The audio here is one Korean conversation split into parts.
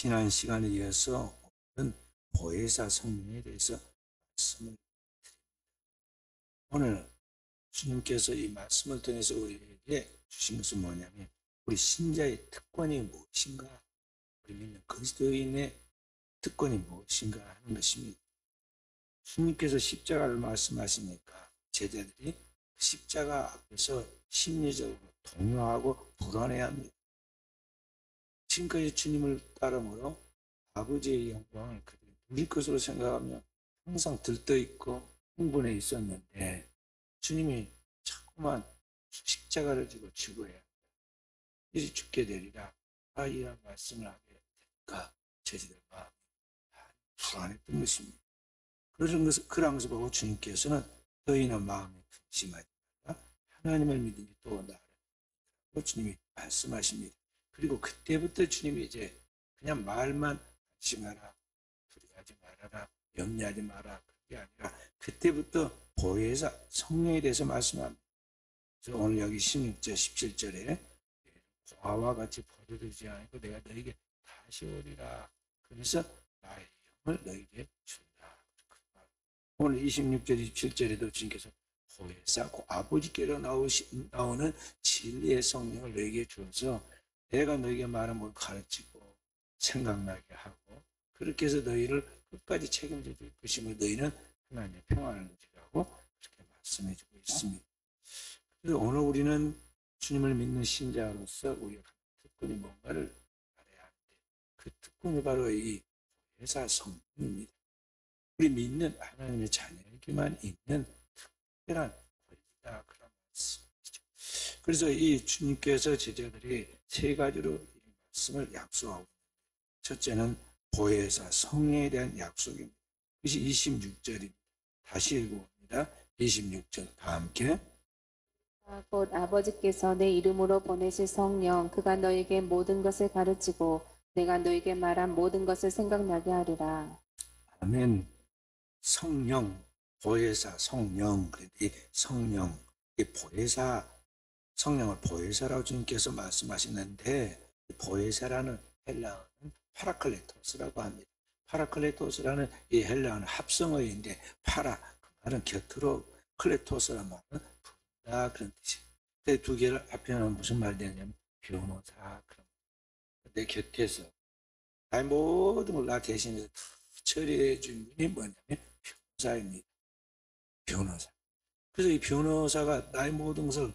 지난 시간에 이어서 오늘은 보혜사 성령에 대해서 말씀을 드립니다. 오늘 주님께서 이 말씀을 통해서 우리에게 주신 것은 뭐냐면 우리 신자의 특권이 무엇인가, 우리 믿는 그리스도인의 특권이 무엇인가 하는 것입니다. 주님께서 십자가를 말씀하시니까 제자들이 십자가 앞에서 심리적으로 동요하고 불안해합니다. 지금까지 주님을 따름으로 아버지의 영광을 그들이 누릴 것으로 생각하며 항상 들떠있고 흥분해 있었는데 주님이 자꾸만 십자가를 지고 죽어야 한다, 이리 죽게 되리라, 이런 말씀을 하게 되니까 제자들 마음이 불안했던 것입니다. 그런 것을 보고 주님께서는 너희는 마음에 근심하지 말라, 하나님을 믿으니 또 나를 믿으라고 주님이 말씀하십니다. 그리고 그때부터 주님이 이제 그냥 말만 하지 마라, 두려워하지 말아라, 염려하지 마라, 그게 아니라 그때부터 보혜사 성령에 대해서 말씀합니다. 그래서 오늘 여기 16절 17절에 고아와 같이 버려두지 않고 내가 너에게 다시 오리라, 그래서 나의 영을 너에게 준다. 오늘 26절 27절에도 주님께서 보혜사 아버지께로 나오는 진리의 성령을 너에게 주어서 내가 너에게 말한 걸 가르치고 생각나게 하고 그렇게 해서 너희를 끝까지 책임져 줄 것이며 너희는 하나님의 평안을 누리라고 그렇게 말씀해 주고 있습니다. 그래서 오늘 우리는 주님을 믿는 신자로서 우리가 특권이 뭔가를 알아야 하는데 그 특권이 바로 이 보혜사 성령입니다. 우리 믿는 하나님의 자녀에게만 있는 특별한 권리다, 그런 말씀이죠. 그래서 이 주님께서 제자들이 세 가지로 이 말씀을 약속하고 있습니다. 첫째는 보혜사 성령에 대한 약속입니다. 그것이 26절입니다. 다시 읽어봅니다. 26절 다 함께. 곧 아버지께서 내 이름으로 보내실 성령, 그가 너에게 모든 것을 가르치고 내가 너에게 말한 모든 것을 생각나게 하리라. 아멘. 성령, 보혜사, 성령. 이 성령, 이 보혜사, 성령을 보혜사라고 주님께서 말씀하시는데 보혜사라는 헬라어는 파라클레토스라고 합니다. 파라클레토스라는 이 헬라어는 합성어인데 파라, 그 말은 곁으로, 클레토스라는 말은 부르다, 그런 뜻이에요. 두 개를 합해놓으면 무슨 말이 되냐면 변호사, 그런 내 곁에서 나의 모든 걸 나 대신해서 처리해 준 분이 뭐냐면 변호사입니다. 변호사. 그래서 이 변호사가 나의 모든 것을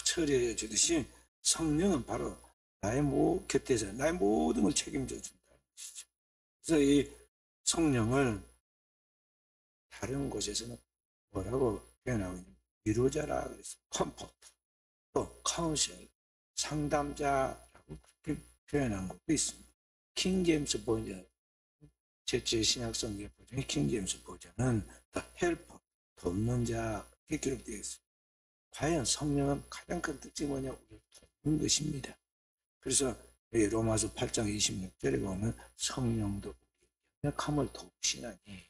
처리해 주듯이 성령은 바로 나의 곁에서 나의 모든 걸 책임져 준다는 것이죠. 그래서 이 성령을 다른 곳에서는 뭐라고 표현하고 있냐면 위로자라 그랬어요. 컴포터, 또 카운셀, 상담자라고 그렇게 표현한 것도 있습니다. 킹제임스 버전, 제 신약성경 버전의 킹제임스 버전은 The Helper, 돕는 자, 이렇게 기록되어 있습니다. 과연 성령은 가장 큰 특징이 뭐냐? 우리를 돕는 것입니다. 그래서 로마서 8장 26절에 보면 성령도 우리의 연약함을 돕시나니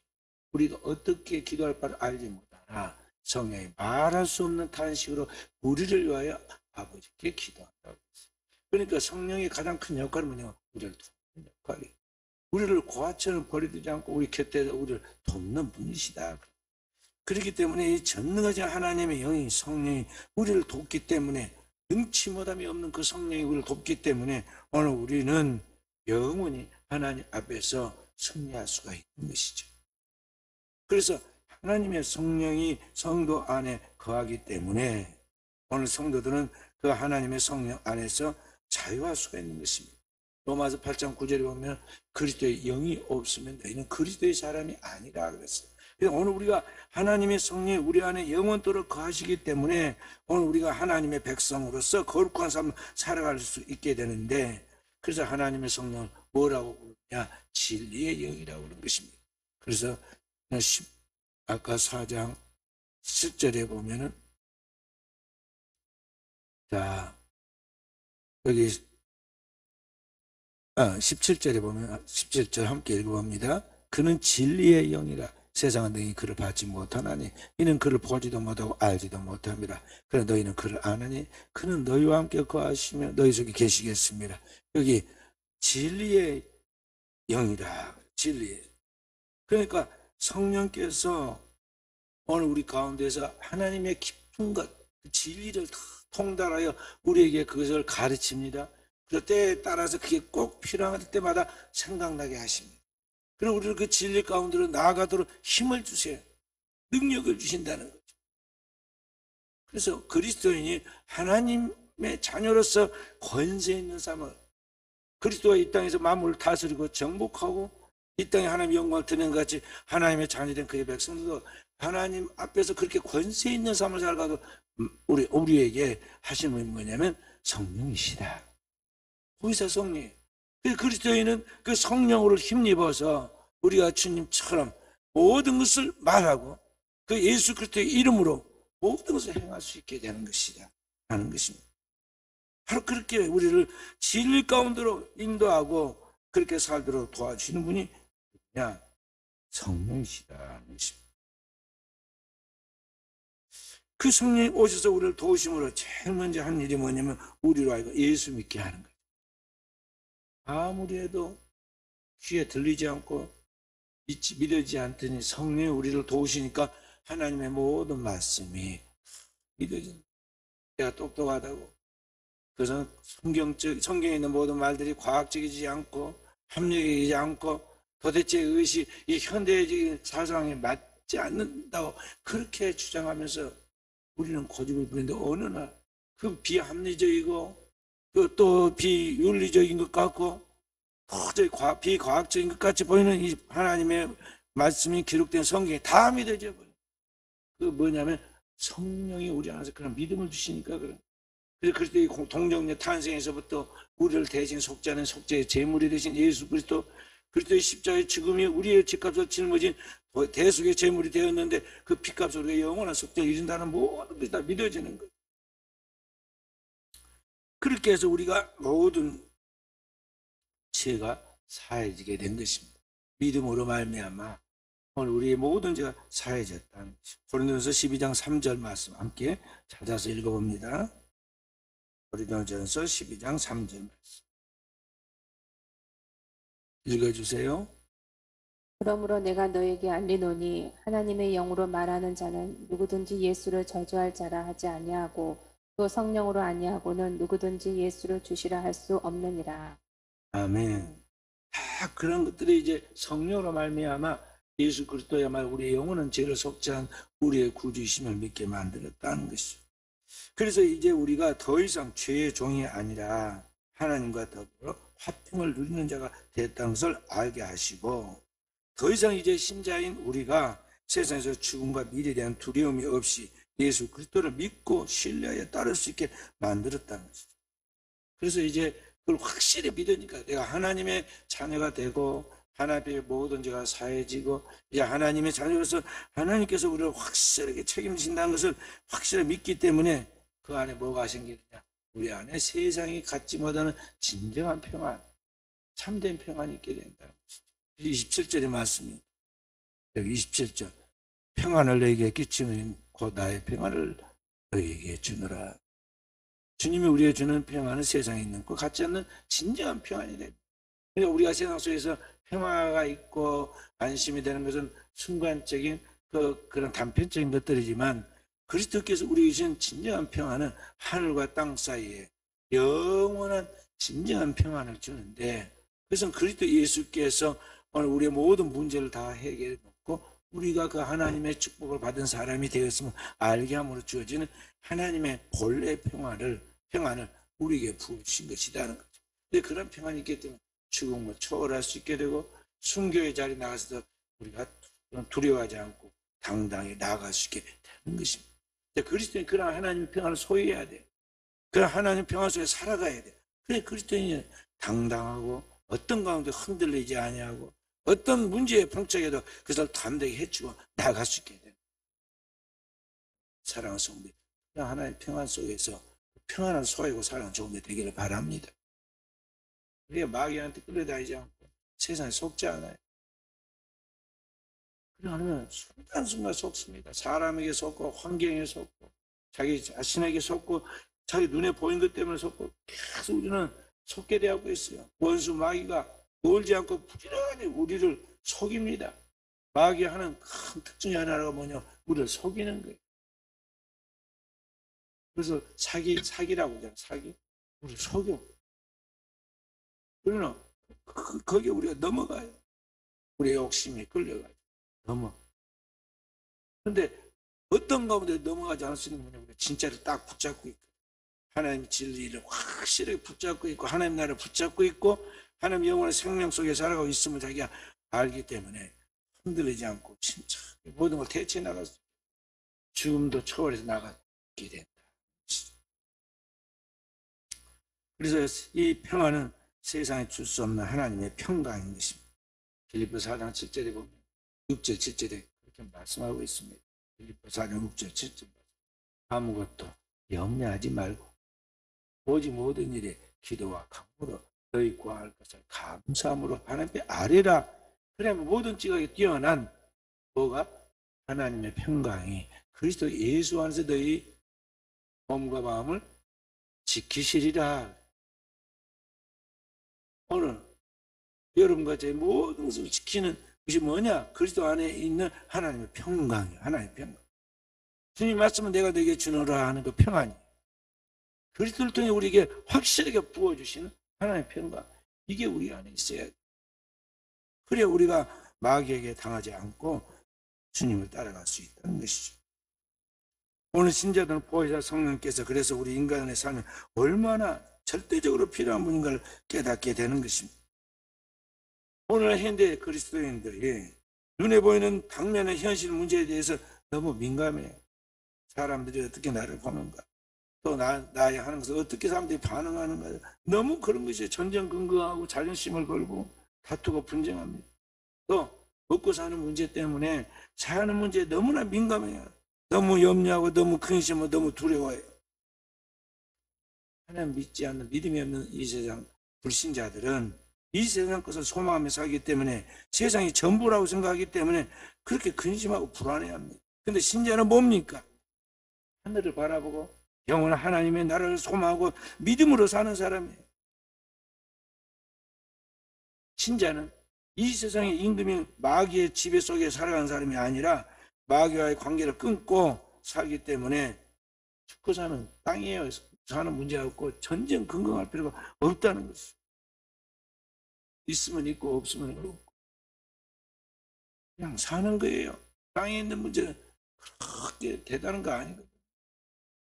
우리가 어떻게 기도할 바를 알지 못하나 성령이 말할 수 없는 탄식으로 우리를 위하여 아버지께 기도한다고 했어요. 그러니까 성령의 가장 큰 역할은 뭐냐면 우리를 돕는 역할이에요. 우리를 고아처럼 버려두지 않고 우리 곁에서 우리를 돕는 분이시다. 그렇기 때문에 이 전능하신 하나님의 영이, 성령이 우리를 돕기 때문에, 능치 못함이 없는 그 성령이 우리를 돕기 때문에 오늘 우리는 영원히 하나님 앞에서 승리할 수가 있는 것이죠. 그래서 하나님의 성령이 성도 안에 거하기 때문에 오늘 성도들은 그 하나님의 성령 안에서 자유할 수가 있는 것입니다. 로마서 8장 9절에 보면 그리스도의 영이 없으면 너희는 그리스도의 사람이 아니라 그랬어요. 그래서 오늘 우리가 하나님의 성령이 우리 안에 영원토록 거하시기 때문에 오늘 우리가 하나님의 백성으로서 거룩한 삶을 살아갈 수 있게 되는데, 그래서 하나님의 성령을 뭐라고 부르냐? 진리의 영이라고 그러는 것입니다. 그래서 아까 4장 10절에 보면은, 자 여기 17절에 보면 17절 함께 읽어봅니다. 그는 진리의 영이라 세상은 너희 그를 받지 못하나니 이는 그를 보지도 못하고 알지도 못함이라. 그러나 너희는 그를 아나니 그는 너희와 함께 거하시며 너희 속에 계시겠습니다. 여기 진리의 영이다. 진리. 그러니까 성령께서 오늘 우리 가운데서 하나님의 깊은 것, 진리를 다 통달하여 우리에게 그것을 가르칩니다. 그럴 때에 따라서 그게 꼭 필요할 때마다 생각나게 하십니다. 그리고 우리를 그 진리 가운데로 나아가도록 힘을 주세요. 능력을 주신다는 거죠. 그래서 그리스도인이 하나님의 자녀로서 권세 있는 삶을, 그리스도가 이 땅에서 만물을 다스리고 정복하고 이 땅에 하나님의 영광을 드리는 것 같이 하나님의 자녀된 그의 백성들도 하나님 앞에서 그렇게 권세 있는 삶을 살아가도 우리에게 하시는 분이 뭐냐면 성령이시다. 보이사 성령. 그리스도인은 그 성령으로 힘입어서 우리가 주님처럼 모든 것을 말하고 그 예수 그리스도의 이름으로 모든 것을 행할 수 있게 되는 것이다 하는 것입니다. 바로 그렇게 우리를 진리 가운데로 인도하고 그렇게 살도록 도와주시는 분이 그냥 성령이시다 하는 것입니다. 그 성령이 오셔서 우리를 도우심으로 제일 먼저 한 일이 뭐냐면 우리로 하여금 예수 믿게 하는 거예요. 아무리 해도 귀에 들리지 않고 믿어지지 않더니 성령이 우리를 도우시니까 하나님의 모든 말씀이 믿어진다. 내가 똑똑하다고 그것은 성경에 있는 모든 말들이 과학적이지 않고 합리적이지 않고 도대체 그것이 이 현대적인 사상에 맞지 않는다고 그렇게 주장하면서 우리는 고집을 부리는데 어느 날 그 비합리적이고 또 비윤리적인 것 같고 도저히 비과학적인 것 같이 보이는 이 하나님의 말씀이 기록된 성경에 다 믿어져 버려요. 그 뭐냐면 성령이 우리 안에서 그런 믿음을 주시니까 그런. 그래서 이 동정녀 탄생에서부터 우리를 대신 속죄하는 속죄의 제물이 되신 예수 그리스도, 그리스도의 십자가의 죽음이 우리의 집값을 짊어진 대속의 제물이 되었는데 그 피값으로 우리가 영원한 속죄를 이룬다는 모든 것이 다 믿어지는 거예요. 그렇게 해서 우리가 모든 죄가 사해지게 된 것입니다. 믿음으로 말미암아 오늘 우리의 모든 죄가 사해졌다는 것입니다. 고린도전서 12장 3절 말씀 함께 찾아서 읽어봅니다. 고린도전서 12장 3절 말씀 읽어주세요. 그러므로 내가 너에게 알리노니 하나님의 영으로 말하는 자는 누구든지 예수를 저주할 자라 하지 아니하고 또 성령으로 아니하고는 누구든지 예수를 주시라 할 수 없느니라. 아멘. 다 그런 것들이 이제 성령으로 말미암아 예수 그리스도야말로 우리의 영원한 죄를 속죄한 우리의 구주이심을 믿게 만들었다는 것이죠. 그래서 이제 우리가 더 이상 죄의 종이 아니라 하나님과 더불어 화평을 누리는 자가 됐다는 것을 알게 하시고 더 이상 이제 신자인 우리가 세상에서 죽음과 미래에 대한 두려움이 없이 예수 그리스도를 믿고 신뢰하여 따를 수 있게 만들었다는 것이죠. 그래서 이제 그걸 확실히 믿으니까 내가 하나님의 자녀가 되고 하나님의 모든 죄가 사해지고 이제 하나님의 자녀로서 하나님께서 우리를 확실하게 책임진다는 것을 확실히 믿기 때문에 그 안에 뭐가 생기느냐? 우리 안에 세상이 갖지 못하는 진정한 평안, 참된 평안이 있게 된다는 것이죠. 27절의 말씀입니다. 여기 27절. 평안을 너에게 끼치면 곧 나의 평안을 너에게 주느라. 주님이 우리에게 주는 평안은 세상에 있는 것 같지 않는 진정한 평안이 됩니다. 그러니까 우리가 세상 속에서 평화가 있고 안심이 되는 것은 순간적인 그런 단편적인 것들이지만 그리스도께서 우리에게 주신 진정한 평안은 하늘과 땅 사이에 영원한 진정한 평안을 주는데 그래서 그리스도 예수께서 오늘 우리의 모든 문제를 다 해결해 놓고 우리가 그 하나님의 축복을 받은 사람이 되었음을 알게 함으로 주어지는 하나님의 본래 평안을 우리에게 부으신 것이라는 거죠. 근데 그런 평안이 있기 때문에 죽음을 초월할 수 있게 되고 순교의 자리에 나가서도 우리가 두려워하지 않고 당당히 나아갈 수 있게 되는 것입니다. 그리스도인이 그런 하나님의 평안을 소유해야 돼요. 그런 하나님의 평안 속에 살아가야 돼요. 그래 그리스도인이 당당하고 어떤 가운데 흔들리지 아니하고 어떤 문제에 봉착해도 그것을 담대히 헤치고 나갈 수 있게 돼요. 사랑하는 성도, 하나님의 평안 속에서 평안을 소유하고 사랑하는 종들 되기를 바랍니다. 우리가 마귀한테 끌려다니지 않고 세상에 속지 않아요. 그러면 순간순간 속습니다. 사람에게 속고 환경에 속고 자기 자신에게 속고 자기 눈에 보인 것 때문에 속고 계속 우리는 속게 되고 있어요. 원수 마귀가 놀지 않고 부지런히 우리를 속입니다. 마귀 하는 큰 특징이 하나가 뭐냐? 우리를 속이는 거예요. 그래서 사기라고 하잖아요. 사기. 우리를 속여. 그러나 거기에 우리가 넘어가요. 우리의 욕심이 끌려가요. 그런데 어떤 가운데 넘어가지 않을 수 있는 거냐? 우리가 진짜를 딱 붙잡고 있고, 하나님의 진리를 확실하게 붙잡고 있고, 하나님 나라를 붙잡고 있고, 하나님 영원한 생명 속에 살아가고 있음을 자기가 알기 때문에 흔들리지 않고 진짜 모든 걸 대체 나가서 죽음도 초월해서 나가게 된다. 그래서 이 평화는 세상에 줄 수 없는 하나님의 평강인 것입니다. 빌립보 4장 7절에 보면 6절 7절에 그렇게 말씀하고 있습니다. 빌립보 4장 6절 7절 아무것도 염려하지 말고 오직 모든 일에 기도와 간구로 너희 구할 것을 감사함으로 하나님께 아뢰라. 그러면 모든 지각에 뛰어난 뭐가? 하나님의 평강이 그리스도 예수 안에서 너희 몸과 마음을 지키시리라. 오늘 여러분과 제 모든 것을 지키는 것이 뭐냐? 그리스도 안에 있는 하나님의 평강이에요. 하나님의 평강. 주님 말씀은 내가 너에게 주노라 하는 그 평안이에요. 그리스도를 통해 우리에게 확실하게 부어주시는 하나님의 평강. 이게 우리 안에 있어야 돼요. 그래야 우리가 마귀에게 당하지 않고 주님을 따라갈 수 있다는 것이죠. 오늘 신자들은 보혜사 성령께서 그래서 우리 인간의 삶에 얼마나 절대적으로 필요한 분인가를 깨닫게 되는 것입니다. 오늘 현대 그리스도인들이 눈에 보이는 당면의 현실 문제에 대해서 너무 민감해요. 사람들이 어떻게 나를 보는가, 또 나의 하는 것을 어떻게 사람들이 반응하는가, 너무 그런 것이 전전긍긍하고 자존심을 걸고 다투고 분쟁합니다. 또 먹고 사는 문제 때문에 사는 문제에 너무나 민감해요. 너무 염려하고 너무 근심하고 너무 두려워해요. 하나님 믿지 않는 믿음이 없는 이 세상 불신자들은 이 세상 것을 소망하며 살기 때문에 세상이 전부라고 생각하기 때문에 그렇게 근심하고 불안해합니다. 그런데 신자는 뭡니까? 하늘을 바라보고 영원한 하나님의 나라를 소망하고 믿음으로 사는 사람이에요. 신자는 이 세상의 임금인 마귀의 지배 속에 살아가는 사람이 아니라 마귀와의 관계를 끊고 살기 때문에 죽고 사는 땅이에요. 사는 문제가 없고 전전긍긍할 필요가 없다는 것이죠. 있으면 있고 없으면 없고 그냥 사는 거예요. 땅에 있는 문제는 그렇게 대단한 거 아니거든요.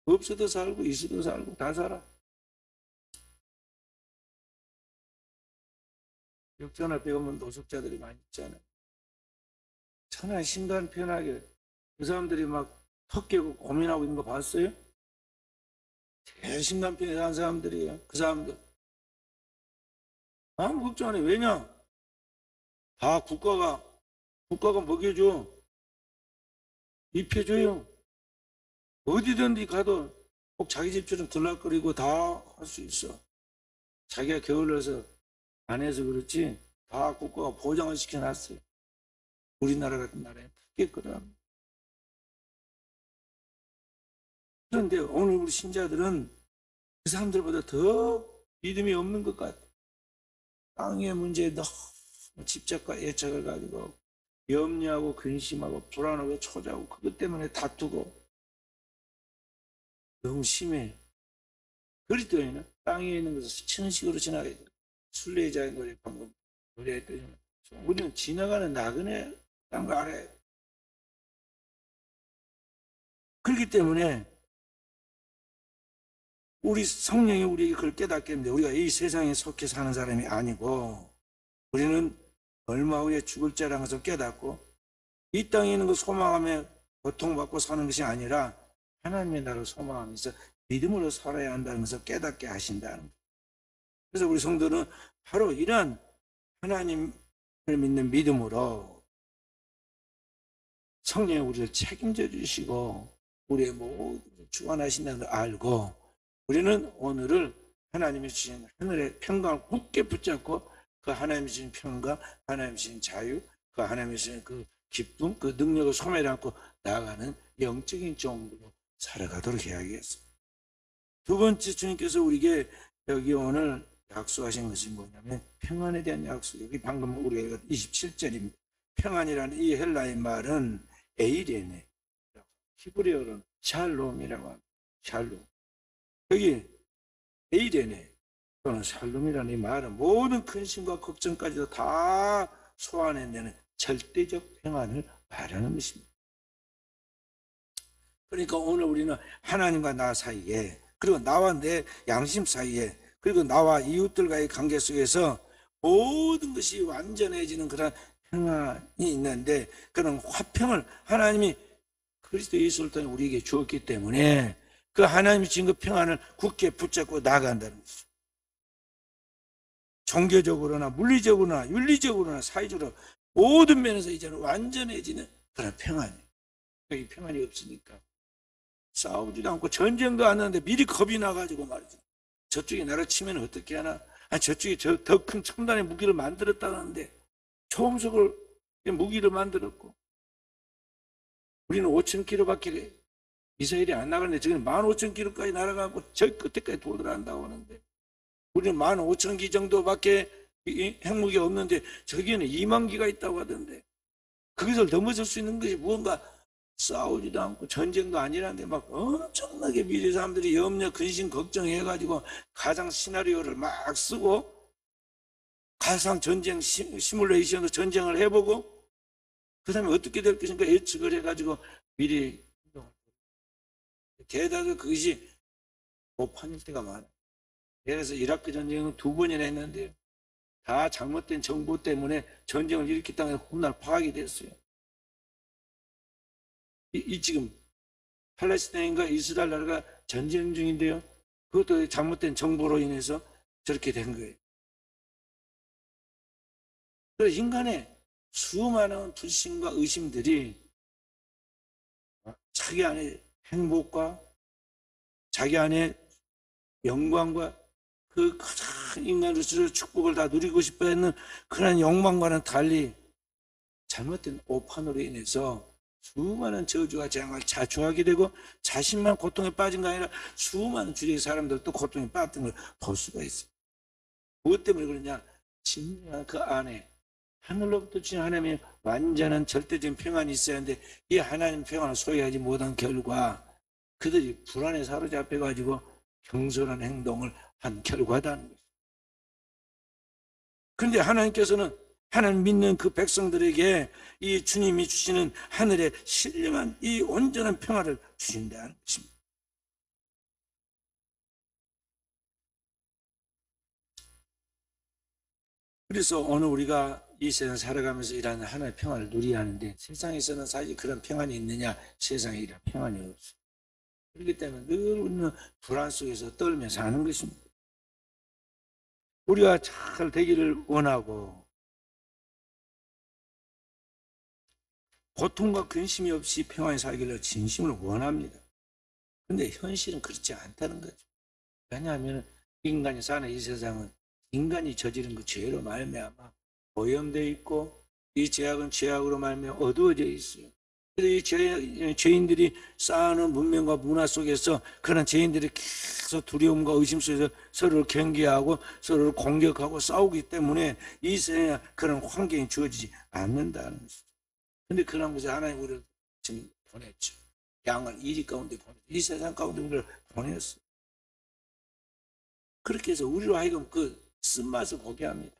없어도 살고 있어도 살고 다 살아. 역전 앞에 보면 노숙자들이 많이 있잖아요. 천하 심간 편하게 그 사람들이 막 턱 깨고 고민하고 있는 거 봤어요? 제일 심간 편에 사는 사람들이에요. 그 사람들 아무 걱정 안 해. 왜냐? 다 국가가 먹여줘. 입혀줘요. 어디든지 가도 꼭 자기 집처럼 들락거리고 다 할 수 있어. 자기가 게을러서 안 해서 그렇지 다 국가가 보장을 시켜놨어요. 우리나라 같은 나라에 겠거든. 그런데 오늘 우리 신자들은 그 사람들보다 더 믿음이 없는 것 같아. 땅의 문제에 너무 집착과 애착을 가지고 염려하고 근심하고 불안하고 초조하고 그것 때문에 다투고 너무 심해. 그리스도인은 땅에 있는 것을 스치는 식으로 지나가야 돼. 순례자의 노래 방금 노래했더니 우리는 지나가는 나그네 딴 거 알아요. 그렇기 때문에 우리 성령이 우리에게 그걸 깨닫게 합니다. 우리가 이 세상에 속해 사는 사람이 아니고 우리는 얼마 후에 죽을 자라는 것을 깨닫고 이 땅에 있는 것 소망하며 고통받고 사는 것이 아니라 하나님의 나라를 소망하면서 믿음으로 살아야 한다는 것을 깨닫게 하신다는 거예요. 그래서 우리 성도는 바로 이런 하나님을 믿는 믿음으로 성령이 우리를 책임져 주시고 우리의 모든 주관하신다는 걸 알고 우리는 오늘을 하나님이 주신 하늘의 평강을 굳게 붙잡고 그 하나님이 주신 평강, 하나님이 주신 자유, 그 하나님이 주신 그 기쁨, 그 능력을 소멸하지 않고 나아가는 영적인 종으로 살아가도록 해야겠습니다. 두 번째 주님께서 우리에게 여기 오늘 약속하신 것이 뭐냐면 평안에 대한 약속. 여기 방금 우리가 27절입니다. 평안이라는 이 헬라의 말은 에이레네, 히브리어로는 샬롬이라고 합니다. 샬롬. 여기 에이레네 또는 샬롬이라는 이 말은 모든 근심과 걱정까지도 다 소환해내는 절대적 평안을 말하는 것입니다. 그러니까 오늘 우리는 하나님과 나 사이에, 그리고 나와 내 양심 사이에, 그리고 나와 이웃들과의 관계 속에서 모든 것이 완전해지는 그런 평안이 있는데, 그런 화평을 하나님이 그리스도 예수를 통해 우리에게 주었기 때문에 그 하나님이 주신 그 평안을 굳게 붙잡고 나아간다는 것이죠. 종교적으로나 물리적으로나 윤리적으로나 사회적으로 모든 면에서 이제는 완전해지는 그런 평안이에요. 여기 평안이 없으니까 싸우지도 않고 전쟁도 안 하는데 미리 겁이 나가지고 말이죠. 저쪽이 나를 치면 어떻게 하나? 아니, 저쪽이 더 큰 첨단의 무기를 만들었다는데 초음속을 무기를 만들었고, 우리는 5,000km밖에 미사일이 안 나가는데 저기는 15,000km까지 날아가고 저 끝에까지 도달한다고 하는데, 우리는 15,000기 정도밖에 핵무기 없는데 저기는 2만 기가 있다고 하던데, 그것을 넘어설 수 있는 것이 무언가 싸우지도 않고 전쟁도 아니라는데 막 엄청나게 미래 사람들이 염려, 근심, 걱정해가지고 가상 시나리오를 막 쓰고 가상 전쟁 시뮬레이션으로 전쟁을 해보고 그 다음에 어떻게 될 것인가 예측을 해가지고 미리 게다가 그것이 오판일 때가 많아요. 그래서 이라크 전쟁은 2번이나 했는데 다 잘못된 정보 때문에 전쟁을 일으켰다가 훗날 파악이 됐어요. 지금 팔레스타인과 이스라엘 나라가 전쟁 중인데요. 그것도 잘못된 정보로 인해서 저렇게 된 거예요. 그래서 인간의 수많은 불신과 의심들이 자기 안에 행복과 자기 안에 영광과 그 가장 인간으로서 축복을 다 누리고 싶어 했는 그런 욕망과는 달리 잘못된 오판으로 인해서 수많은 저주와 재앙을 자초하게 되고 자신만 고통에 빠진 게 아니라 수많은 주위의 사람들도 고통에 빠졌던 걸 볼 수가 있어요. 무엇 때문에 그러냐? 진정한 그 안에 하늘로부터 주신 하나님의 완전한 절대적인 평안이 있어야 하는데 이 하나님 평안을 소유하지 못한 결과 그들이 불안에 사로잡혀가지고 경솔한 행동을 한 결과다는 것입니다. 그런데 하나님께서는 하나님 믿는 그 백성들에게 이 주님이 주시는 하늘의 신령한 이 온전한 평화를 주신다는 것입니다. 그래서 오늘 우리가 이 세상 살아가면서 이러한 하나님의 평화를 누려야 하는데 세상에서는 사실 그런 평안이 있느냐? 세상에 이런 평안이 없어요. 그렇기 때문에 늘 우리는 불안 속에서 떨며 사는 것입니다. 우리가 잘 되기를 원하고 고통과 근심이 없이 평안히 살기를 진심으로 원합니다. 그런데 현실은 그렇지 않다는 거죠. 왜냐하면 인간이 사는 이 세상은 인간이 저지른 그 죄로 말미암아 오염되어 있고 이 죄악은 죄악으로 말미암아 어두워져 있어요. 그래서 이 죄인들이 쌓아놓은 문명과 문화 속에서 그런 죄인들이 계속 두려움과 의심 속에서 서로를 경계하고 서로를 공격하고 싸우기 때문에 이 세상에 그런 환경이 주어지지 않는다는 것이죠. 근데 그런 것을 하나님 우리를 지금 보냈죠. 양을 이리 가운데 보냈죠. 이 세상 가운데 우리를 보냈어요. 그렇게 해서 우리로 하여금 그 쓴맛을 보게 합니다.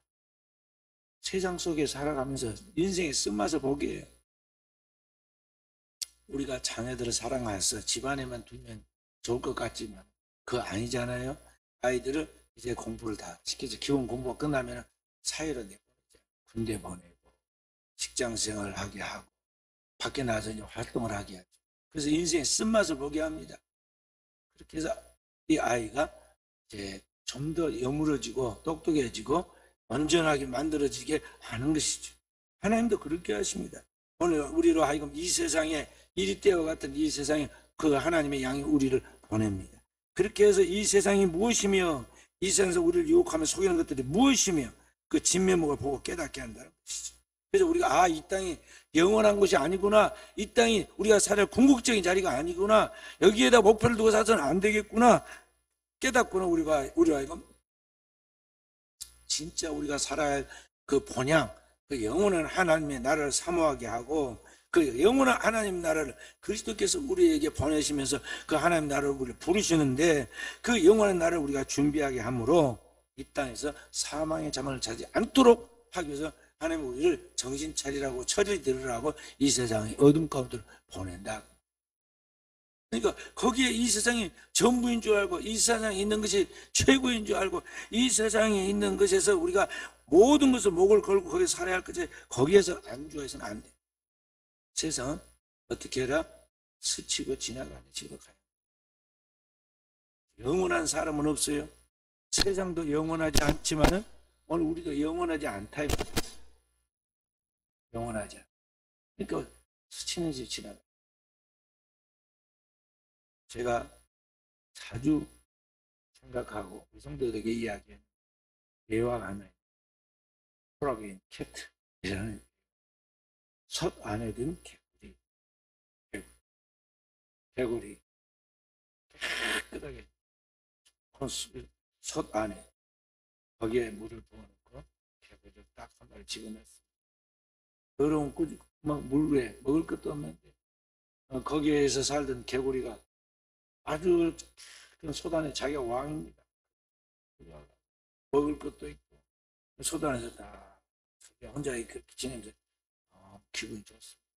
세상 속에 살아가면서 인생의 쓴맛을 보게 해요. 우리가 자녀들을 사랑해서 집안에만 두면 좋을 것 같지만 그거 아니잖아요. 아이들을 이제 공부를 다 시켜서 기본 공부가 끝나면 사회로 내보내죠. 군대 보내고 직장생활을 하게 하고 밖에 나가서 이제 활동을 하게 하죠. 그래서 인생의 쓴맛을 보게 합니다. 그렇게 해서 이 아이가 이제 좀 더 여물어지고 똑똑해지고 온전하게 만들어지게 하는 것이죠. 하나님도 그렇게 하십니다. 오늘 우리로 하여금 이 세상에 이리 때와 같은 이 세상에 그 하나님의 양이 우리를 보냅니다. 그렇게 해서 이 세상이 무엇이며 이 세상에서 우리를 유혹하며 속이는 것들이 무엇이며 그 진면목을 보고 깨닫게 한다는 것이죠. 그래서 우리가 이 땅이 영원한 것이 아니구나, 이 땅이 우리가 살아야 궁극적인 자리가 아니구나, 여기에다 목표를 두고 살아서는 안 되겠구나 깨닫고는 우리가 하여금 진짜 우리가 살아야 할 그 본향, 그 영원한 하나님의 나라를 사모하게 하고 그 영원한 하나님 나라를 그리스도께서 우리에게 보내시면서 그 하나님 나라를 우리를 부르시는데 그 영원한 나라를 우리가 준비하게 함으로 이 땅에서 사망의 자만을 차지 않도록 하기 위해서 하나님 우리를 정신 차리라고 처리 들으라고 이 세상의 어둠 가운데로 보낸다. 그러니까 거기에 이 세상이 전부인 줄 알고 이 세상에 있는 것이 최고인 줄 알고 이 세상에 있는 것에서 우리가 모든 것을 목을 걸고 거기서 살아야 할 것이 거기에서 안주해서는 안 돼. 세상은 어떻게 해라? 스치고 지나가는 식으로 가요. 영원한 사람은 없어요. 세상도 영원하지 않지만은 오늘 우리도 영원하지 않다. 영원하지 않아. 그러니까 스치는 집 지나가. 제가 자주 생각하고 우리 성도들에게 이야기하는 예와 하나의 호랑이 캣이라는 솥 안에 든 개구리 깨끗하게 솥 안에 거기에 물을 부어놓고 개구리를 딱 한 마리 집어넣었어요. 더러운 막 물 위에 먹을 것도 없는데 거기에서 살던 개구리가 아주 그 솥 안에 자기가 왕입니다. 먹을 것도 있고 솥 안에서 다 혼자 이렇게 지내면서 기분이 좋습니다.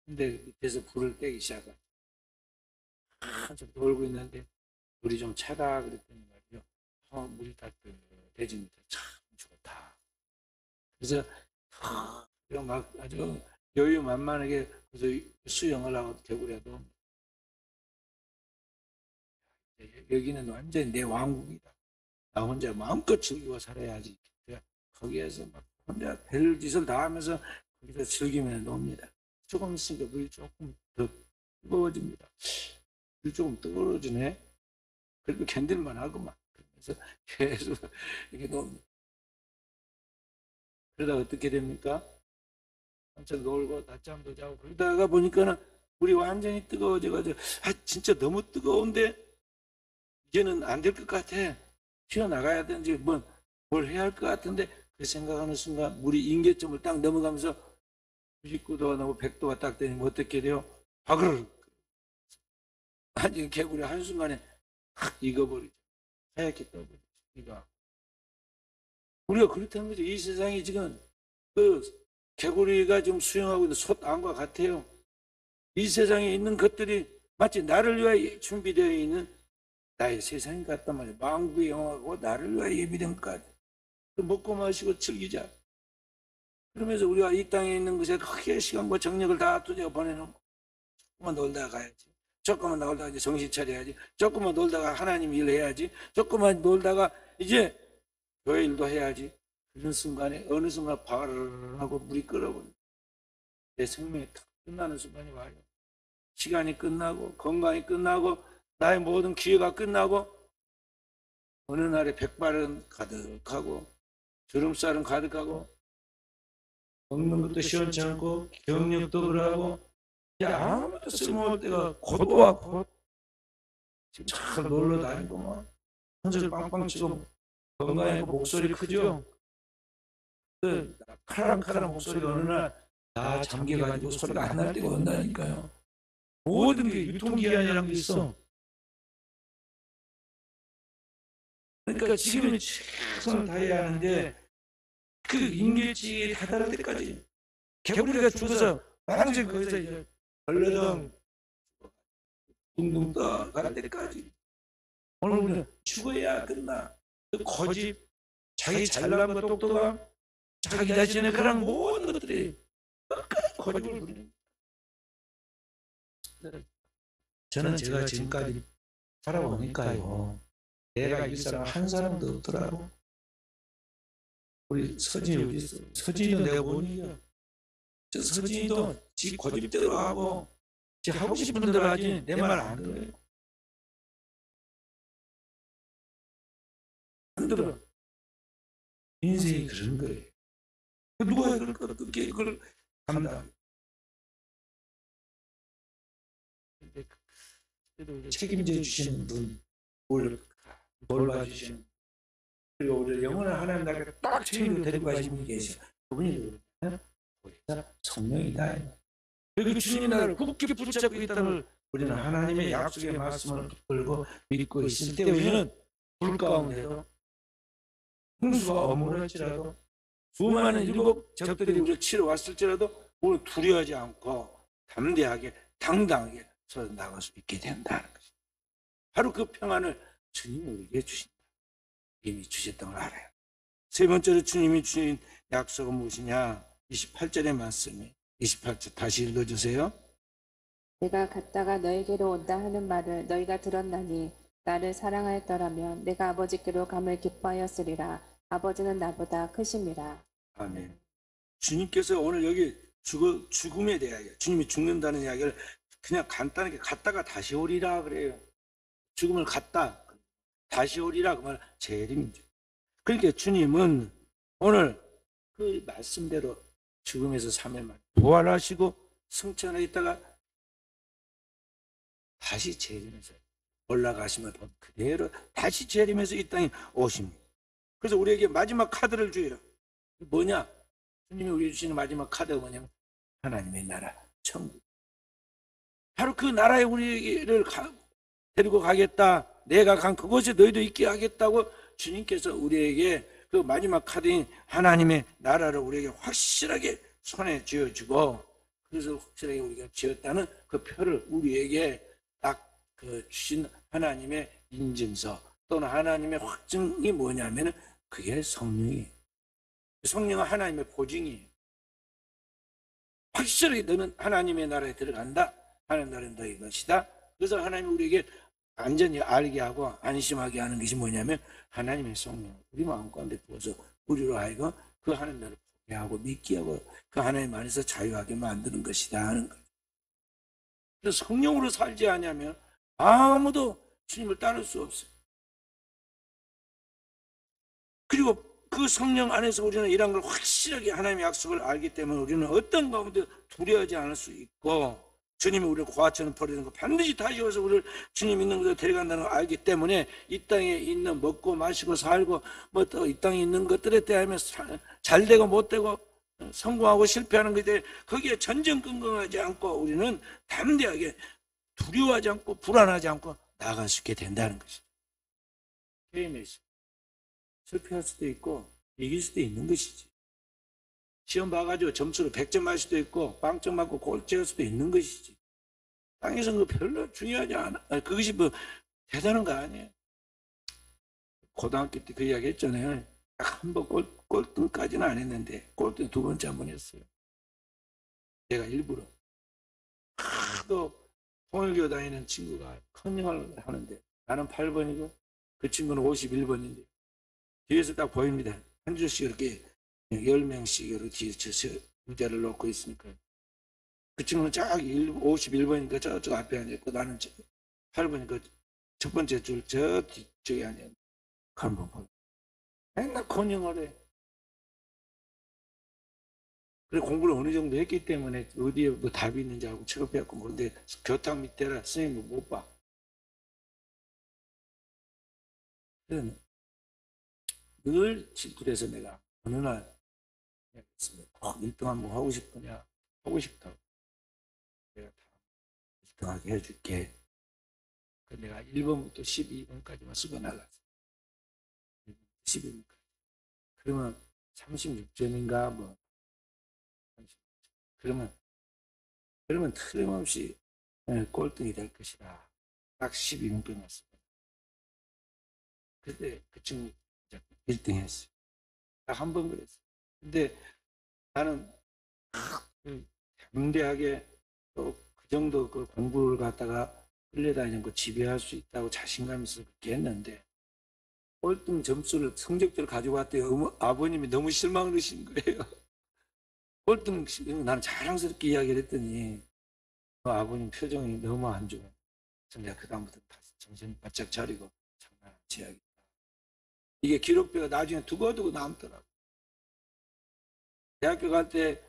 근데 밑에서 불을 떼기 시작하고 한참 놀고 있는데 물이 좀 차다 그랬더니 말이죠. 물이 따뜻해지니까 참 좋다. 그래서 막 아주 여유만만하게 그래서 수영을 하고 개구리도 여기는 완전히 내 왕국이다. 나 혼자 마음껏 즐기고 살아야지. 거기에서 막 혼자 별짓을 다 하면서 거기서 즐기면 놉니다. 조금 있으니까 물이 조금 더 뜨거워집니다. 물이 조금 뜨거워지네. 그래도 견딜만 하구만. 그래서 계속 이렇게 놉니다. 그러다 어떻게 됩니까? 한참 놀고 낮잠도 자고 그러다가 보니까는 물이 완전히 뜨거워져가지고 진짜 너무 뜨거운데 이제는 안 될 것 같아. 튀어나가야 되는지 뭘 해야 할 것 같은데 그 생각하는 순간 물이 임계점을 딱 넘어가면서 99도가 넘고 100도가 딱 되면 어떻게 돼요? 바그르 완전히 개구리 한순간에 확 익어버리죠. 하얗게 떠버리죠. 이거 우리가 그렇다는 거죠. 이 세상이 지금 그 개구리가 지금 수영하고 있는 솥안과 같아요. 이 세상에 있는 것들이 마치 나를 위하여 준비되어 있는 나의 세상이 같단 말이에요. 망국의 영화고 나를 위하여 예비된 것 같아요. 먹고 마시고 즐기자. 그러면서 우리가 이 땅에 있는 것에 크게 시간과 정력을 다 투자해 보내놓고 조금만 놀다가 가야지. 조금만 놀다가 이제 정신 차려야지. 조금만 놀다가 하나님 일 해야지. 조금만 놀다가 이제 교회 일도 해야지. 그런 순간에 어느 순간 바르르 하고 물이 끓어버려. 내 생명이 탁 끝나는 순간이 와요. 시간이 끝나고 건강이 끝나고 나의 모든 기회가 끝나고 어느 날에 백발은 가득하고 주름살은 가득하고 먹는 것도 시원치 않고 경력도 그러고 아무것도 쓸모없을 때가 곧 와 곧. 지금 잘 놀러 다니고 막 한술 빵빵 치고 건강하고 목소리 크죠? 그 카랑카랑 목소리가 어느 날 다 잠겨가지고 소리가 안 날 때가 온다니까요. 모든 게 유통기한이라는 게 있어. 그러니까 지금이 최선을 다해야 하는데 그 임계치에 다다를 때까지 개구리가 죽어서 완전히 거기서 이제 벌레덩 둥둥 떠갈 때까지 오늘 우리는 죽어야 끝나. 그 고집, 자기 잘난 거 똑똑함, 자기 자신의 그런 모든 것들이 고집을 부리는. 저는 제가 지금까지 살아보니까요. 내가 이 사람 한 사람도 없더라고. 우리 서진이 어디 있어? 서진이도 내가 못 이겨. 저 서진이도 지 고집대로 하고 지 하고 싶은 대로 하지 내 말 안 들어요. 안 들어. 인생이 그런 거예요. 누가 그걸 감당? 책임져 주시는 분, 뭘 봐주시는 그리고 우리 영원한 하나님 나라에 딱 주님으로 데리고 가신 분이 계셔. 그분이 성령이다. 그리고 주님이 나를 굳게 붙잡고 있다는 걸 우리는 하나님의 약속의 말씀을 붙들고 믿고 있을 때 우리는 불 가운데도 홍수가 어물할지라도 수많은 일곱 적들이 우리를 치러 왔을지라도 우리는 두려워하지 않고 담대하게 당당하게 서 나갈 수 있게 된다는 것입니다. 바로 그 평안을 주님이 우리에게 주신다. 이미 주셨던 걸 알아요. 세 번째로 주님이 주신 약속은 무엇이냐? 28절의 말씀이 28절 다시 읽어주세요. 내가 갔다가 너에게로 온다 하는 말을 너희가 들었나니 나를 사랑하였더라면 내가 아버지께로 감을 기뻐하였으리라. 아버지는 나보다 크심이라. 아멘. 주님께서 오늘 여기 죽음에 대하여 주님이 죽는다는 이야기를 그냥 간단하게 갔다가 다시 오리라 그래요. 죽음을 갔다 다시 오리라 그 말 재림이죠. 그러니까 주님은 오늘 그 말씀대로 죽음에서 3일 만에 부활하시고 승천해 있다가 다시 재림해서 올라가시면 그대로 다시 재림해서 이 땅에 오십니다. 그래서 우리에게 마지막 카드를 줘요. 뭐냐? 주님이 우리에게 주시는 마지막 카드가 뭐냐면 하나님의 나라, 천국. 바로 그 나라에 우리를 데리고 가겠다. 내가 간 그곳에 너희도 있게 하겠다고 주님께서 우리에게 그 마지막 카드인 하나님의 나라를 우리에게 확실하게 손에 쥐어주고, 그래서 확실하게 우리가 지었다는 그 표를 우리에게 딱 그 주신 하나님의 인증서 또는 하나님의 확증이 뭐냐면 그게 성령이에요. 성령은 하나님의 보증이에요. 확실하게 너는 하나님의 나라에 들어간다. 하나님 나라는 너희 것이다. 그래서 하나님이 우리에게 완전히 알게 하고 안심하게 하는 것이 뭐냐면 하나님의 성령 우리 마음 가운데 부어서 우리로 하여금 그 하나님 나라를 포기하고 믿게 하고 그 하나님 안에서 자유하게 만드는 것이다 하는 거예요. 그래서 성령으로 살지 않으면 아무도 주님을 따를 수 없어요. 그리고 그 성령 안에서 우리는 이런 걸 확실하게 하나님의 약속을 알기 때문에 우리는 어떤 가운데 두려워하지 않을 수 있고, 주님이 우리를 고아처럼 버리는 거 반드시 다시 와서 우리를 주님 있는 곳에 데려간다는 걸 알기 때문에 이 땅에 있는 먹고 마시고 살고 뭐 또 이 땅에 있는 것들에 대하여 잘 되고 못 되고 성공하고 실패하는 것에 거기에 전전긍긍하지 않고 우리는 담대하게 두려워하지 않고 불안하지 않고 나아갈 수 있게 된다는 것이죠. 게임에서 실패할 수도 있고 이길 수도 있는 것이지. 시험 봐가지고 점수로 100점 할 수도 있고 빵점 맞고 꼴찌할 수도 있는 것이지. 땅에서는 그 별로 중요하지 않아. 그것이 뭐 대단한 거 아니에요. 고등학교 때 그 이야기 했잖아요. 딱 한 번 꼴등까지는 안 했는데 꼴등 두 번째 한 번 했어요. 제가 일부러 또 통일교 다니는 친구가 컨닝을 하는데 나는 8번이고 그 친구는 51번인데 뒤에서 딱 보입니다. 한 줄씩 이렇게 10명씩 이렇게 뒤에 의자를 놓고 있으니까 그 친구는 저기 51번이니까 저쪽 앞에 앉아있고 나는 8번이니까 첫 번째 줄 저 뒤쪽에 앉아있는 한번 보고 맨날 컨닝을 해. 그래 공부를 어느 정도 했기 때문에 어디에 뭐 답이 있는지 알고 취급해갖고 그런데 교탁 밑에라 선생님은 못 봐. 늘 질투해서 내가 어느 날 했습니다. 1등 한번 하고 싶으냐? 하고 싶다고. 내가 다 1등하게 해줄게. 내가 1번부터 12번까지만 쓰고 나갔어. 12번까지. 그러면 36점인가 뭐. 그러면 틀림없이 꼴등이 될 것이다. 딱 12번 끝났습니다. 그때 그 친구 1등 했어요. 딱 한 번 그랬어요. 근데 나는 담대하게 또 그 정도 그 공부를 갖다가 끌려다니는 거 지배할 수 있다고 자신감 있어서 그렇게 했는데 꼴등 점수를 성적표를 가지고 왔더니 아버님이 너무 실망을 하신 거예요. 꼴등 나는 자랑스럽게 이야기를 했더니 그 아버님 표정이 너무 안 좋아. 그래서 내가 그다음부터 다시 정신 바짝 차리고 장난치 해야겠다. 이게 기록표가 나중에 두고두고 남더라고. 대학교 갈 때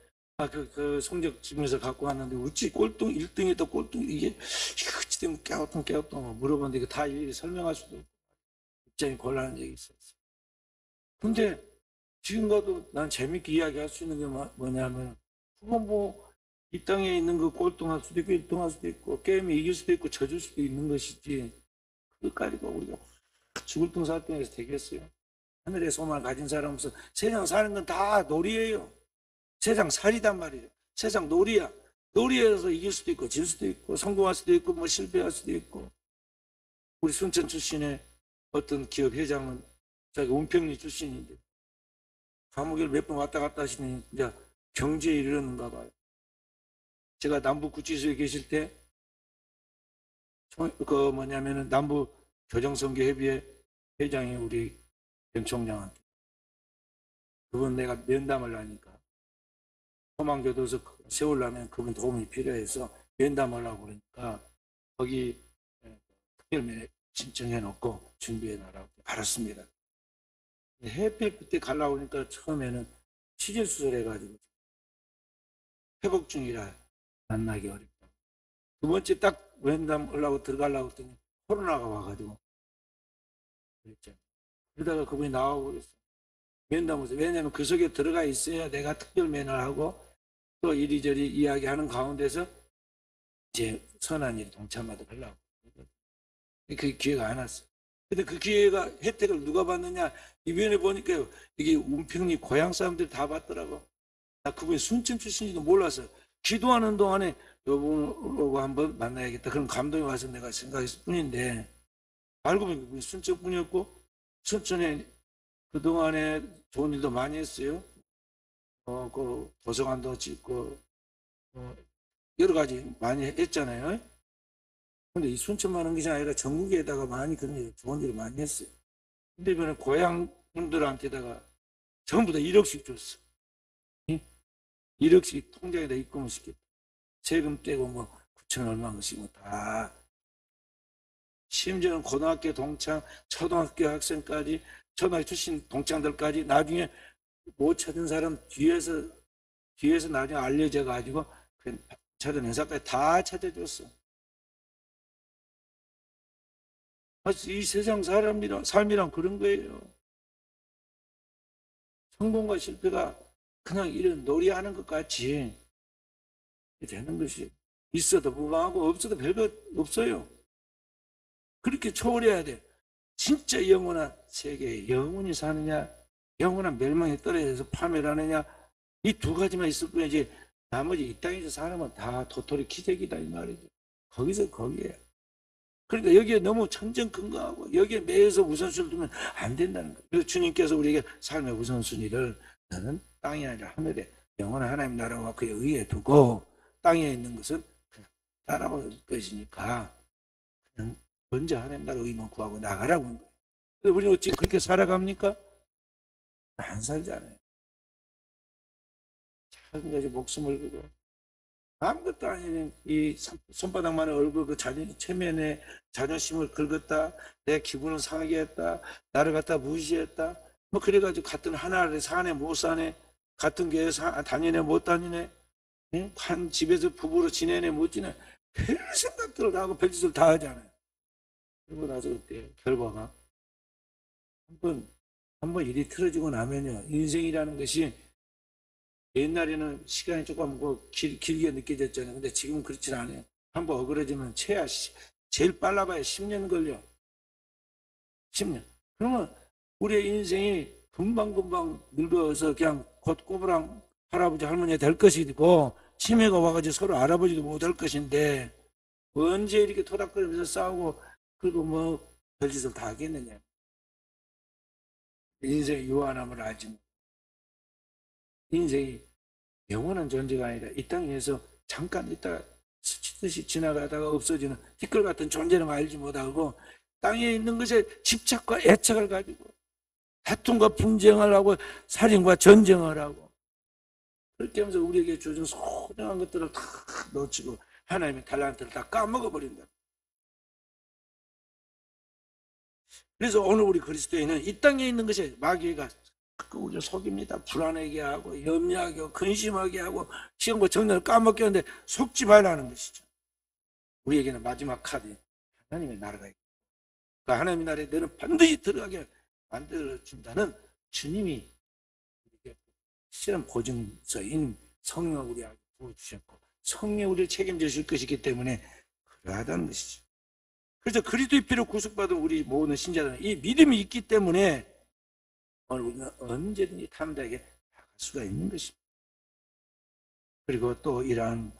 그 성적 집에서 갖고 왔는데 어찌 꼴등 1등에도 꼴등 이게 어찌 되면 깨웠던 물어봤는데 이거 다 일일이 설명할 수도 없고 입장이 곤란한 적이 있었어. 근데 지금 가도 난 재밌게 이야기할 수 있는 게 뭐냐면, 그건 뭐 이 땅에 있는 거 꼴등할 수도 있고 1등할 수도 있고 게임에 이길 수도 있고 져줄 수도 있는 것이지, 그것까지가 우리가 죽을 등 살 등에서 되겠어요? 하늘의 소망을 가진 사람으로서 세상 사는 건 다 놀이예요. 세상 살이단 말이에요. 세상 놀이야. 놀이에서 이길 수도 있고 질 수도 있고 성공할 수도 있고 뭐 실패할 수도 있고. 우리 순천 출신의 어떤 기업 회장은 자기 운평리 출신인데 감옥에 몇 번 왔다 갔다 하시니 이제 경제에 이르는가 봐요. 제가 남부구치소에 계실 때 뭐냐면은 남부 교정선교협의회 회장이 우리 변 총장한테, 그분 내가 면담을 하니까 소망교도소 세우려면 그분 도움이 필요해서 면담을 하고 그러니까 거기 특별면에 신청해 놓고 준비해 놔라고 알았습니다. 해필 그때 가려고 하니까 처음에는 치질 수술해가지고 회복 중이라 만나기 어렵다. 두 번째 딱 면담 하려고 들어가려고 했더니 코로나가 와가지고 그랬죠. 그러다가 그분이 나오고 그랬어. 면담에서. 왜냐하면 그 속에 들어가 있어야 내가 특별 면을 하고 또 이리저리 이야기하는 가운데서 이제 선한 일에 동참하도록 하려고. 그 기회가 안 왔어. 근데 그 기회가, 혜택을 누가 받느냐, 이번에 보니까 이게 운평리 고향 사람들이 다 받더라고. 나 그분이 순천 출신인지도 몰라서 기도하는 동안에 여보고 한번 만나야겠다 그런 감동이 와서 내가 생각했을 뿐인데, 알고 보니까 그분이 순천 분이었고 순천에 그동안에 좋은 일도 많이 했어요. 그 도서관도 짓고 여러 가지 많이 했잖아요. 근데 이 순천만 한 게 아니라 전국에다가 많이 그런 일, 좋은 일을 많이 했어요. 근데 이번에 고향 분들한테다가 전부 다 1억씩 줬어. 1억씩 통장에다 입금을 시켰다. 세금 떼고 뭐 9천 얼마씩 뭐 다. 심지어는 고등학교 동창, 초등학교 학생까지, 초등학교 출신 동창들까지 나중에 못 찾은 사람 뒤에서 나중에 알려져 가지고 찾은 회사까지 다 찾아줬어. 이 세상 삶이란 그런 거예요. 성공과 실패가 그냥 이런 놀이하는 것 같이 되는 것이, 있어도 무방하고 없어도 별거 없어요. 그렇게 초월해야 돼. 진짜 영원한 세계에 영원히 사느냐, 영원한 멸망에 떨어져서 파멸하느냐, 이 두 가지만 있을 뿐이지 나머지 이 땅에서 사람은 다 도토리 키재기다 이 말이죠. 거기서 거기에. 그러니까 여기에 너무 천정근거하고 여기에 매여서 우선순위를 두면 안 된다는 거예요. 그래서 주님께서 우리에게 삶의 우선순위를 너는 땅이 아니라 하늘에 영원한 하나님 나라와 그의 의에 두고 땅에 있는 것은 그냥 따라올 것이니까 그냥 먼저 하나님 나라 의만 구하고 나가라고 하는 거예요. 그래서 우리는 어찌 그렇게 살아갑니까? 안 살잖아요. 작은 것이 목숨을 걸고 아무것도 아닌 이 손바닥만한 얼굴 그 체면에 자존심을 긁었다, 내 기분을 상하게 했다, 나를 갖다 무시했다, 뭐 그래가지고 같은 하나를 사네 못 사네, 같은 교회 다니네 못 다니네, 응? 한 집에서 부부로 지내네 못 지내, 별 생각들을 다 하고 별짓을 다 하잖아요. 그러고 나서 어때요? 결과가 한번 일이 틀어지고 나면요, 인생이라는 것이 옛날에는 시간이 조금 길게 느껴졌잖아요. 근데 지금은 그렇진 않아요. 한번 어그러지면 제일 빨라봐야 10년 걸려. 10년. 그러면 우리의 인생이 금방금방 늙어서 그냥 곧 꼬부랑 할아버지 할머니가 될 것이고, 치매가 와가지고 서로 알아보지도 못할 것인데 언제 이렇게 토닥거리면서 싸우고 그리고 뭐 별짓을 다 하겠느냐. 인생의 유한함을 알지 못. 인생이 영원한 존재가 아니라 이 땅에서 잠깐 있다가 스치듯이 지나가다가 없어지는 티끌 같은 존재는 알지 못하고 땅에 있는 것에 집착과 애착을 가지고 다툼과 분쟁을 하고 살인과 전쟁을 하고 그렇게 하면서 우리에게 주어진 소중한 것들을 다 놓치고 하나님의 달란트를 다 까먹어버린다. 그래서 오늘 우리 그리스도인은 이 땅에 있는 것에 마귀가 우리를 속입니다. 불안하게 하고 염려하게 하고 근심하게 하고 시간과 정신을 까먹게 하는데 속지 말라는 것이죠. 우리에게는 마지막 카드, 하나님의 나라가 있고 그 하나님의 나라에 너는 반드시 들어가게 만들어준다는 주님이 우리에게 실은 보증서인 성령을 우리에게 부어주셨고 성령 우리를 책임져 줄 것이기 때문에 그러하다는 것이죠. 그래서 그리스도의 피로 구속받은 우리 모든 신자들은 이 믿음이 있기 때문에 우리는 언제든지 탐자에게 나갈 수가 있는 것입니다. 그리고 또 이러한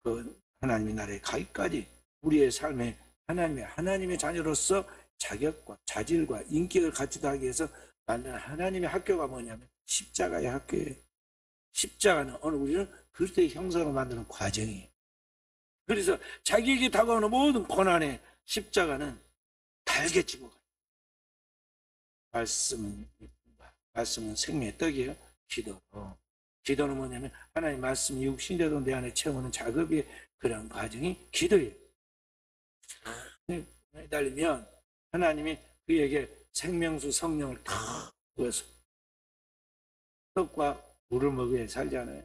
그 하나님의 나라에 가기까지 우리의 삶에 하나님의 자녀로서 자격과 자질과 인격을 갖추다 하기 위해서 만든 하나님의 학교가 뭐냐면 십자가의 학교예요. 십자가는 오늘 우리는 그리스도의 형상으로 만드는 과정이에요. 그래서 자기에게 다가오는 모든 고난에 십자가는 달게 집어가요. 말씀은 생명의 떡이에요. 기도는 뭐냐면 하나님 말씀이 육신되도 내 안에 채우는 작업의 그런 과정이 기도예요. 달리면 하나님이 그에게 생명수 성령을 다 부어서 떡과 물을 먹어야 살잖아요.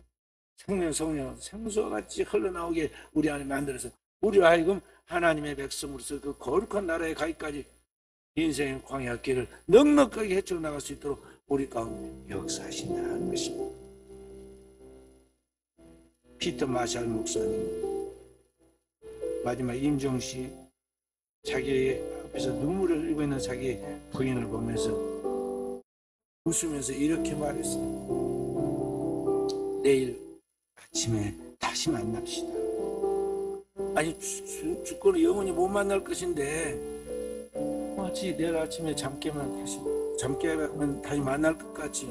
성령 생수와 같이 흘러나오게 우리 안에 만들어서 우리로 하여금 하나님의 백성으로서 그 거룩한 나라에 가기까지 인생의 광야길을 넉넉하게 헤쳐 나갈 수 있도록 우리 가운데 역사하신다는 것입니다. 피터 마샬 목사님 마지막 임종시 자기 앞에서 눈물을 흘리고 있는 자기 부인을 보면서 웃으면서 이렇게 말했어요. 내일 아침에 다시 만납시다. 아니 죽고는 영원히 못 만날 것인데 마치 내일 아침에 잠 깨면 다시 만날 것 같이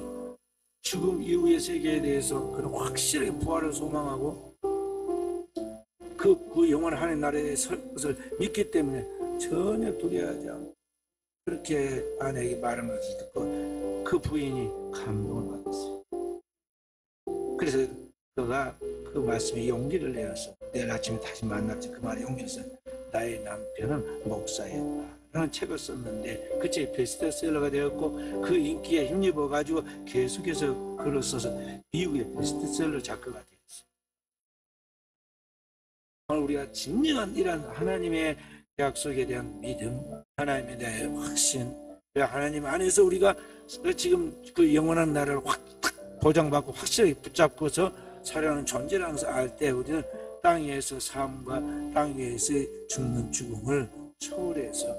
죽음 이후의 세계에 대해서 그런 확실하게 부활을 소망하고 그 영원한 하나님 나라에 설 것을 믿기 때문에 전혀 두려워하지 않고 그렇게 아내에게 말하는 것을 듣고 그 부인이 감동을 받았어요. 그래서 그가 그 말씀에 용기를 내어서 내일 아침에 다시 만났지 그 말에 용기를 나의 남편은 목사였다 라는 책을 썼는데 그 책이 베스트셀러가 되었고 그 인기에 힘입어 가지고 계속해서 글을 써서 미국의 베스트셀러 작가가 되었어요. 오늘 우리가 진정한 이런 하나님의 약속에 대한 믿음, 하나님에 대한 확신, 하나님 안에서 우리가 지금 그 영원한 나라를 확 보장받고 확실하게 붙잡고서 살아가는 존재라는 것을 알 때 우리는 땅 위에서 삶과 땅 위에서 죽는 죽음을 초월해서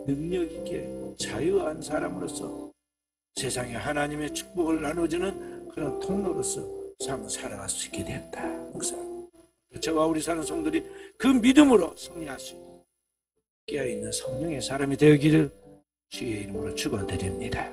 능력 있게 자유한 사람으로서 세상에 하나님의 축복을 나눠주는 그런 통로로서 삶을 살아갈 수 있게 되었다. 저와 우리 사는 성들이 그 믿음으로 승리할 수 있는 깨어있는 성령의 사람이 되기를 주의 이름으로 축원드립니다.